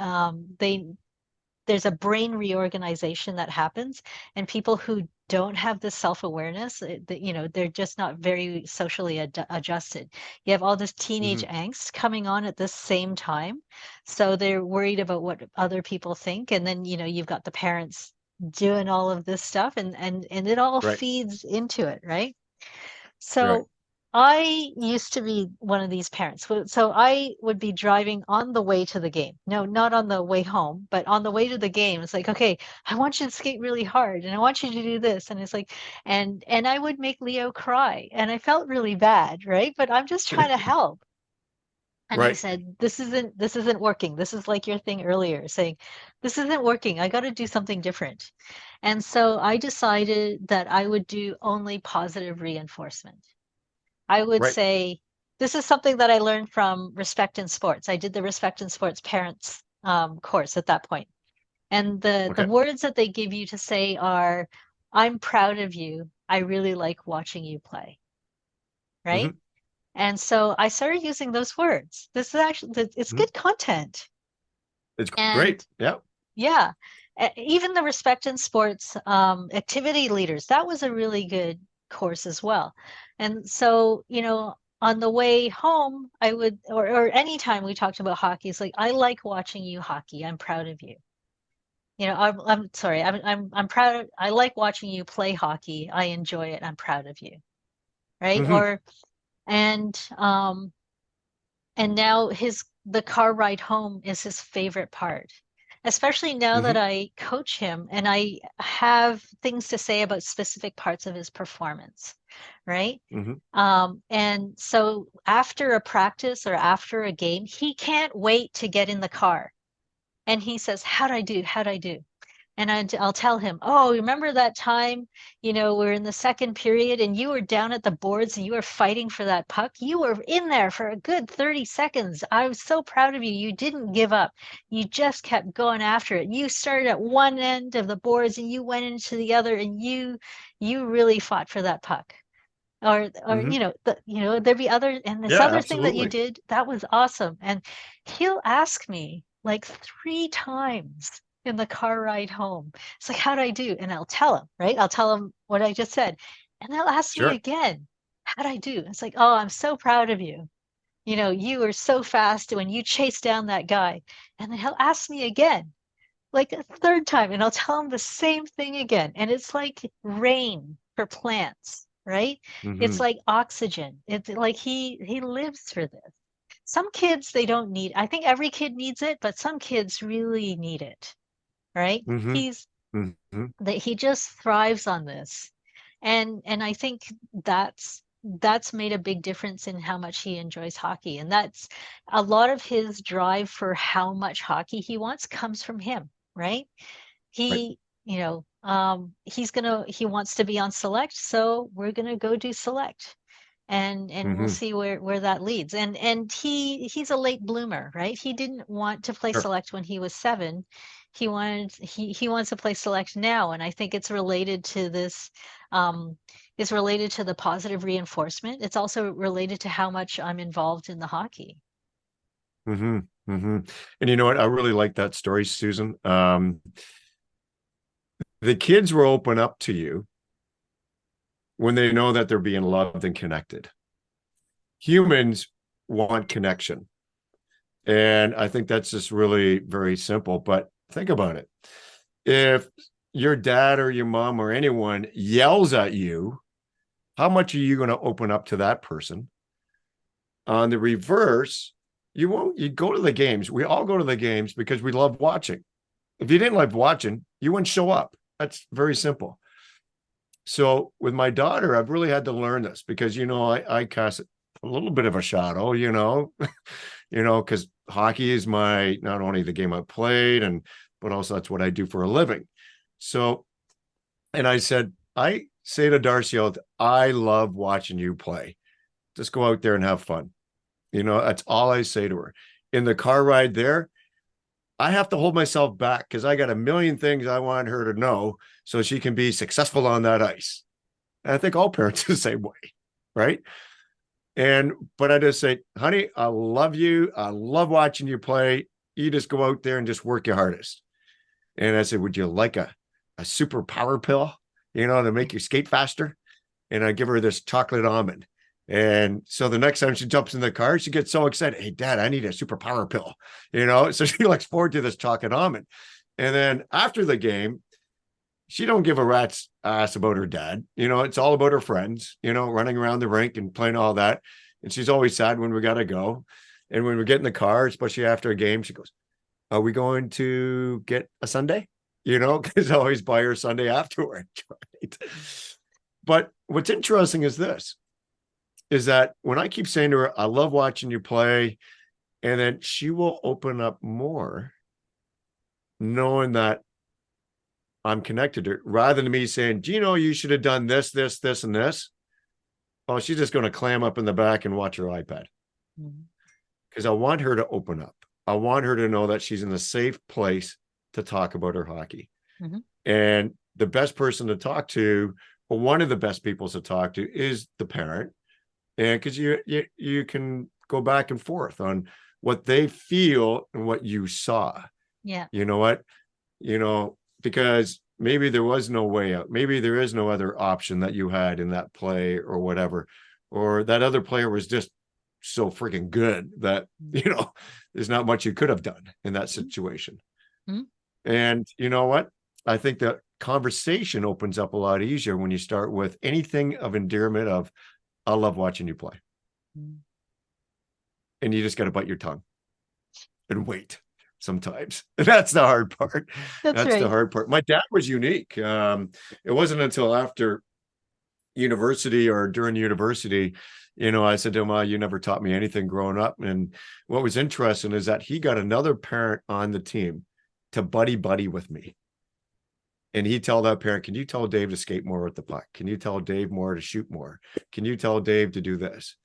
B: there's a brain reorganization that happens, and people who don't have this self-awareness, they're just not very socially adjusted. You have all this teenage
A: Mhm.
B: angst coming on at the same time, so they're worried about what other people think, and then you've got the parents doing all of this stuff, and it all
A: Right,
B: feeds into it, right?
A: right.
B: So I used to be one of these parents. So I would be driving on the way to the game. No, not on the way home, but on the way to the game. It's like, okay, I want you to skate really hard and I want you to do this. And it's like, and I would make Leo cry. And I felt really bad, right? But I'm just trying to help. And I
A: Right.
B: said, this isn't working. This is like your thing earlier, saying, this isn't working. I got to do something different. And so I decided that I would do only positive reinforcement. I would
A: Right.
B: say this is something that I learned from Respect in Sports. I did the Respect in Sports parents course at that point. And the
A: Okay.
B: words that they give you to say are, I'm proud of you. I really like watching you play, right?
A: Hmm.
B: And so I started using those words. This is actually, it's
A: Hmm.
B: good content.
A: It's great.
B: And
A: Yeah.
B: yeah, even the Respect in Sports activity leaders, that was a really good course as well. And so, on the way home, I would, or anytime we talked about hockey, it's like, I like watching you hockey. I'm proud of you. I'm sorry, I'm proud. I like watching you play hockey. I enjoy it. I'm proud of you. Right.
A: Hmm.
B: And, um, and now the car ride home is his favorite part, especially now that
A: Hmm.
B: I coach him and I have things to say about specific parts of his performance, right?
A: Hmm.
B: And so after a practice or after a game, he can't wait to get in the car. And he says, how'd I do? How'd I do? And I'll tell him, oh, remember that time, we're in the second period and you were down at the boards and you were fighting for that puck. You were in there for a good 30 seconds. I was so proud of you. You didn't give up. You just kept going after it. You started at one end of the boards and you went into the other, and you really fought for that puck. Or
A: Hmm.
B: there'd be other, and this
A: Yeah,
B: other thing that you
A: absolutely.
B: did, that was awesome. And he'll ask me like 3 times in the car ride home. It's like, how'd I do? And I'll tell him, right? I'll tell him what I just said. And they'll ask me
A: Sure.
B: again, how'd I do? It's like, oh, I'm so proud of you. You were so fast when you chased down that guy. And then he'll ask me again, like a third time, and I'll tell him the same thing again. And it's like rain for plants, right? It's
A: Hmm.
B: like oxygen. It's like he lives for this. Some kids, they don't need, I think every kid needs it, but some kids really need it, right?
A: Hmm. Hmm.
B: That he just thrives on this. And I think that's made a big difference in how much he enjoys hockey. And that's a lot of his drive for how much hockey he wants comes from him, right?
A: Right.
B: He wants to be on select, so we're gonna go do select, and we'll
A: Hmm.
B: see where that leads. And he's a late bloomer, right? He didn't want to play
A: Sure.
B: select when he was 7. He wants to play select now, and I think it's related to this. It's related to the positive reinforcement. It's also related to how much I'm involved in the hockey.
A: Hmm. Hmm. And you know what? I really like that story, Susan. The kids will open up to you when they know that they're being loved and connected. Humans want connection. And I think that's just really very simple. But think about it. If your dad or your mom or anyone yells at you, how much are you going to open up to that person? On the reverse, you won't. You go to the games. We all go to the games because we love watching. If you didn't love watching, you wouldn't show up. That's very simple. So with my daughter, I've really had to learn this because I cast a little bit of a shadow, because hockey is my not only the game I played and but also that's what I do for a living. So, and I said, I say to Darcy, I love watching you play. Just go out there and have fun. That's all I say to her. In the car ride there, I have to hold myself back because I got a million things I want her to know so she can be successful on that ice. And I think all parents are the same way, right? But I just say, honey, I love you. I love watching you play. You just go out there and just work your hardest. And I said, would you like a super power pill, to make you skate faster? And I give her this chocolate almond. And so the next time she jumps in the car, she gets so excited. Hey, Dad, I need a super power pill, So she looks forward to this chocolate almond. And then after the game, she don't give a rat's ass about her dad. It's all about her friends, running around the rink and playing all that. And she's always sad when we got to go. And when we get in the car, especially after a game, she goes, are we going to get a sundae? Because I always buy her sundae afterwards. Right. But what's interesting is that when I keep saying to her, I love watching you play, and then she will open up more knowing that I'm connected to her rather than me saying, Gino, you should have done this, this, this, and this. Oh, she's just going to clam up in the back and watch her iPad
B: Mhm.
A: because I want her to open up. I want her to know that she's in a safe place to talk about her hockey.
B: Mhm.
A: And the best person to talk to, or one of the best people to talk to, is the parent. And because you can go back and forth on what they feel and what you saw.
B: Yeah.
A: You know what? Because maybe there was no way out. Maybe there is no other option that you had in that play or whatever. Or that other player was just so freaking good that, there's not much you could have done in that
B: Mhm.
A: situation.
B: Mhm.
A: And you know what? I think that conversation opens up a lot easier when you start with anything of endearment of, I love watching you play.
B: Mhm.
A: And you just got to bite your tongue and wait sometimes. That's the hard part.
B: That's
A: That's the
B: right.
A: hard part. My dad was unique. It wasn't until after university or during university, I said to him, you never taught me anything growing up. And what was interesting is that he got another parent on the team to buddy buddy with me. And he'd tell that parent, can you tell Dave to skate more with the puck? Can you tell Dave more to shoot more? Can you tell Dave to do this?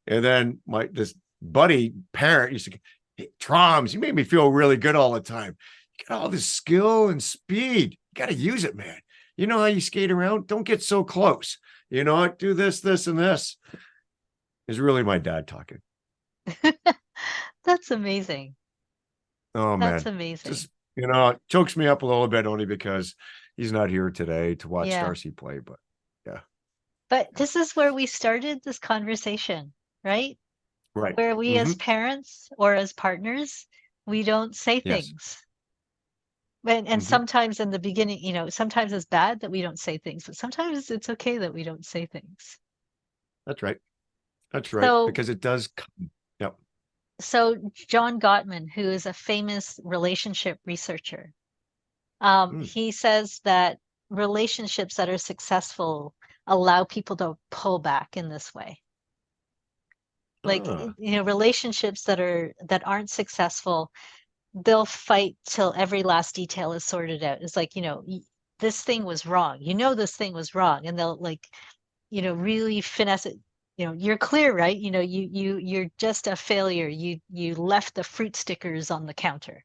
A: And then this buddy parent used to, hey, Troms, you made me feel really good all the time. You got all this skill and speed. You got to use it, man. You know how you skate around? Don't get so close. You know what? Do this, this, and this. Is really my dad talking.
B: That's amazing.
A: Oh
B: That's
A: man,
B: amazing.
A: just it chokes me up a little bit only because he's not here today to watch
B: Yeah.
A: Darcy play. But yeah,
B: But this is where we started this conversation, right?
A: right.
B: Where we as parents or as partners, we don't say
A: Yes.
B: things. And sometimes in the beginning, sometimes it's bad that we don't say things, but sometimes it's okay that we don't say things.
A: That's right. That's right.
B: So,
A: Because it does come. Yep.
B: so John Gottman, who is a famous relationship researcher,
A: Mm.
B: he says that relationships that are successful allow people to pull back in this way. Like,
A: Ah.
B: relationships that aren't successful, they'll fight till every last detail is sorted out. It's like, this thing was wrong. This thing was wrong. And they'll like, really finesse it. You're clear, right? You're just a failure. You left the fruit stickers on the counter,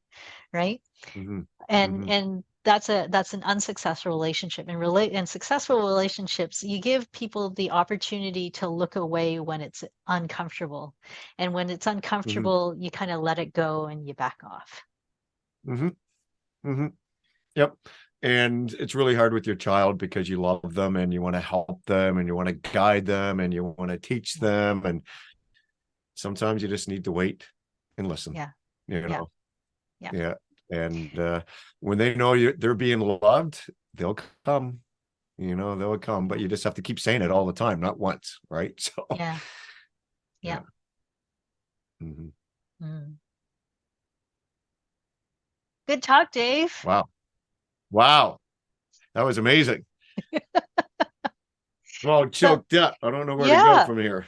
B: right?
A: Mm-hmm.
B: And
A: Mm-hmm.
B: and that's an unsuccessful relationship. And successful relationships, you give people the opportunity to look away when it's uncomfortable. And when it's
A: Mm-hmm.
B: uncomfortable, you kind of let it go and you back off.
A: Mm-hmm. Mm-hmm. Yep. And it's really hard with your child because you love them and you want to help them and you want to guide them and you want to teach
B: Yeah.
A: them. And sometimes you just need to wait and listen,
B: Yeah.
A: you
B: Yeah.
A: know?
B: Yeah.
A: Yeah. And when they know they're being loved, they'll come, they'll come, but
B: Yeah.
A: you just have to keep saying it all the time, not once. Right. So,
B: Yeah.
A: yeah.
B: Yeah.
A: Mm-hmm.
B: Mm. Good talk, Dave.
A: Wow. Wow. That was amazing. Well,
B: So,
A: choked up. I don't know where to go
B: yeah.
A: from here.